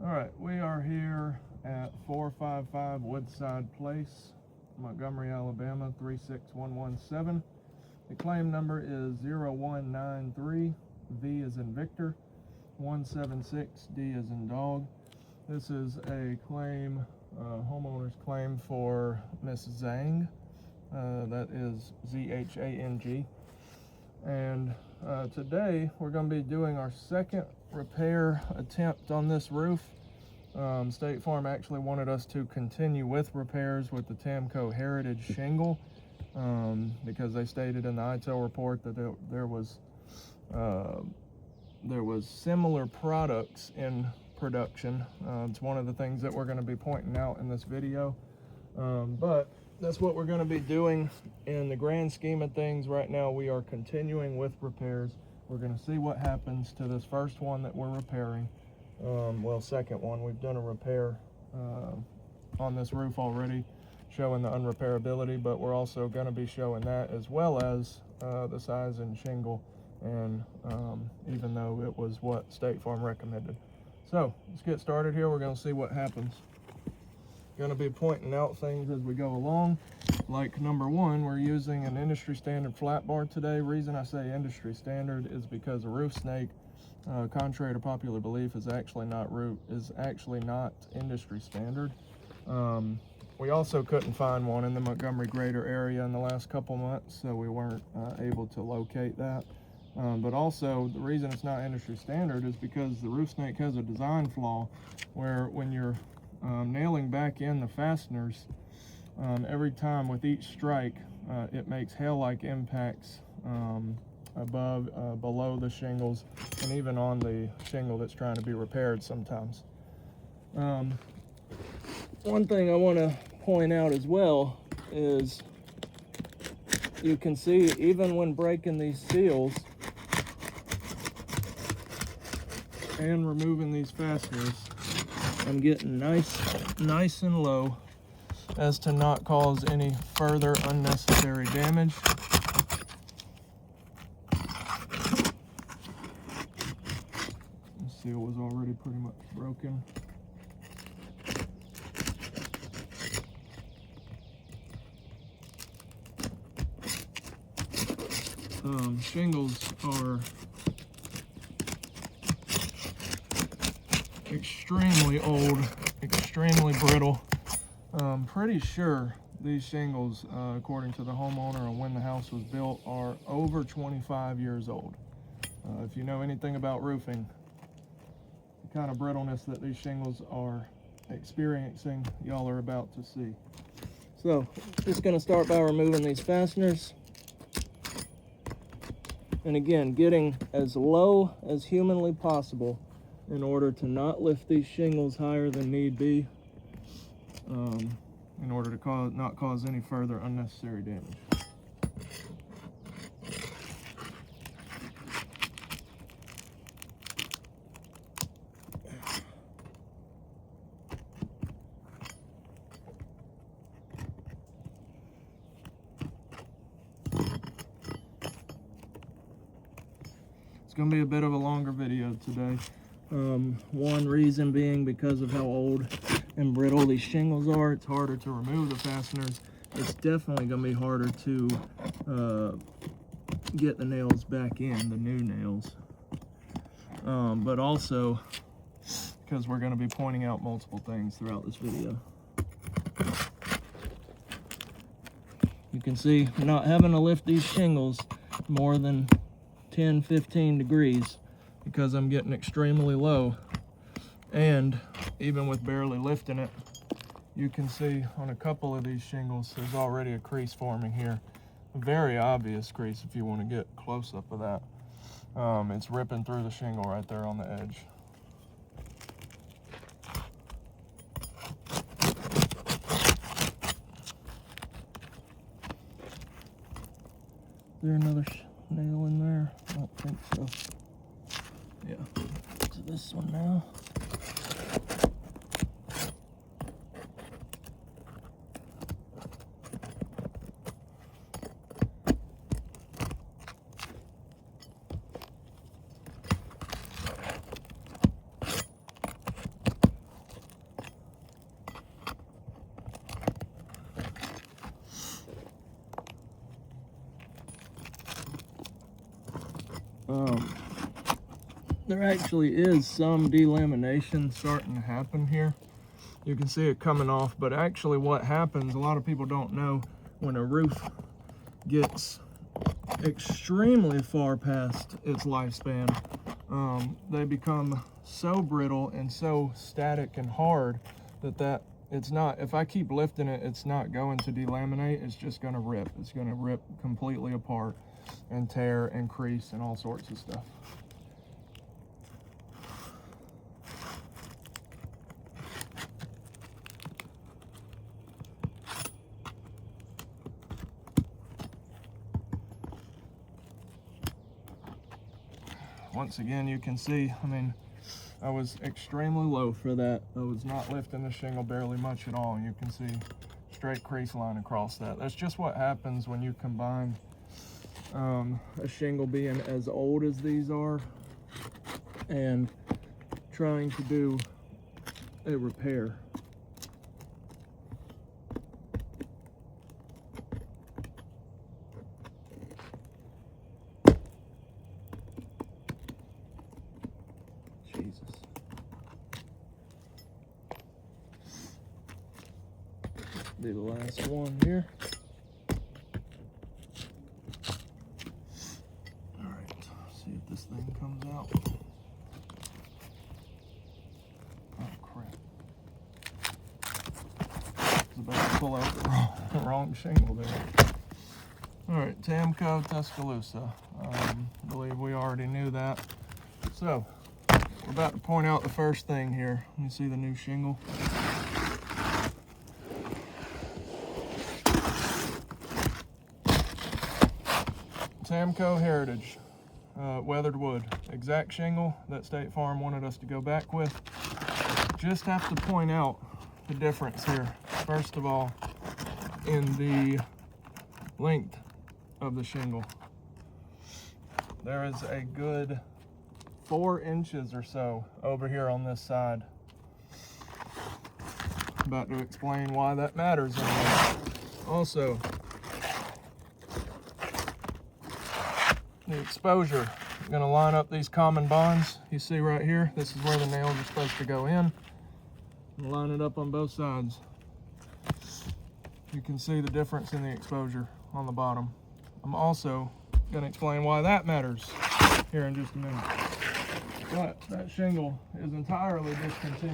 All right, we are here at 455 Woodside Place, Montgomery, Alabama, 36117. The claim number is 0193, V as in Victor, 176, D as in dog. This is a claim, homeowner's claim for Miss Zhang. That is Z-H-A-N-G. And today we're going to be doing our second repair attempt on this roof. State Farm actually wanted us to continue with repairs with the Tamko Heritage shingle because they stated in the ITEL report that there was similar products in production. It's one of the things that we're going to be pointing out in this video, but that's what we're going to be doing in the grand scheme of things. Right now we are continuing with repairs. We're going to see what happens to this first one that we're repairing. Well, second one. We've done a repair on this roof already, showing the unrepairability, but we're also going to be showing that as well as the size and shingle, and even though it was what State Farm recommended. So let's get started here. We're going to see what happens. Going to be pointing out things as we go along. Like number one, we're using an industry standard flat bar today. Reason I say industry standard is because a roof snake, contrary to popular belief, is actually not industry standard. We also couldn't find one in the Montgomery greater area in the last couple months, so we weren't able to locate that. But also the reason it's not industry standard is because the roof snake has a design flaw where when you're nailing back in the fasteners, every time with each strike, it makes hail-like impacts below the shingles, and even on the shingle that's trying to be repaired sometimes. One thing I want to point out as well is you can see even when breaking these seals and removing these fasteners, I'm getting nice and low as to not cause any further unnecessary damage. The seal was already pretty much broken. Shingles are extremely old, extremely brittle. Pretty sure these shingles, according to the homeowner and when the house was built, are over 25 years old. If you know anything about roofing, the kind of brittleness that these shingles are experiencing, y'all are about to see. So, just going to start by removing these fasteners. And again, getting as low as humanly possible in order to not lift these shingles higher than need be, in order to not cause any further unnecessary damage. It's going to be a bit of a longer video today. One reason being because of how old and brittle these shingles are. It's harder to remove the fasteners. It's definitely going to be harder to get the nails back in, the new nails. But also because we're going to be pointing out multiple things throughout this video. You can see I'm not having to lift these shingles more than 10-15 degrees because I'm getting extremely low, and even with barely lifting it, you can see on a couple of these shingles there's already a crease forming here, a very obvious crease if you want to get close up of that. It's ripping through the shingle right there on the edge. Is there another nail in there? I don't think so. Yeah, to this one now. there actually is some delamination starting to happen here. You can see it coming off, but actually what happens, a lot of people don't know, when a roof gets extremely far past its lifespan, they become so brittle and so static and hard that it's not, if I keep lifting it, it's not going to delaminate. It's just going to rip. It's going to rip completely apart and tear and crease and all sorts of stuff. Once again, you can see, I mean, I was extremely low for that. I was not lifting the shingle barely much at all. You can see straight crease line across that. That's just what happens when you combine a shingle being as old as these are and trying to do a repair. Jesus. Be the last one here. All right, see if this thing comes out. Oh crap. I was about to pull out the wrong shingle there. All right, Tamko, Tuscaloosa. I believe we already knew that. So, we're about to point out the first thing here. You see the new shingle? Tamko Heritage, weathered wood. Exact shingle that State Farm wanted us to go back with. Just have to point out the difference here. First of all, in the length of the shingle. There is a good 4 inches or so over here on this side. About to explain why that matters. Also, the exposure. I'm going to line up these common bonds. You see right here, this is where the nails are supposed to go in. And line it up on both sides. You can see the difference in the exposure on the bottom. I'm also going to explain why that matters here in just a minute. But that shingle is entirely discontinued.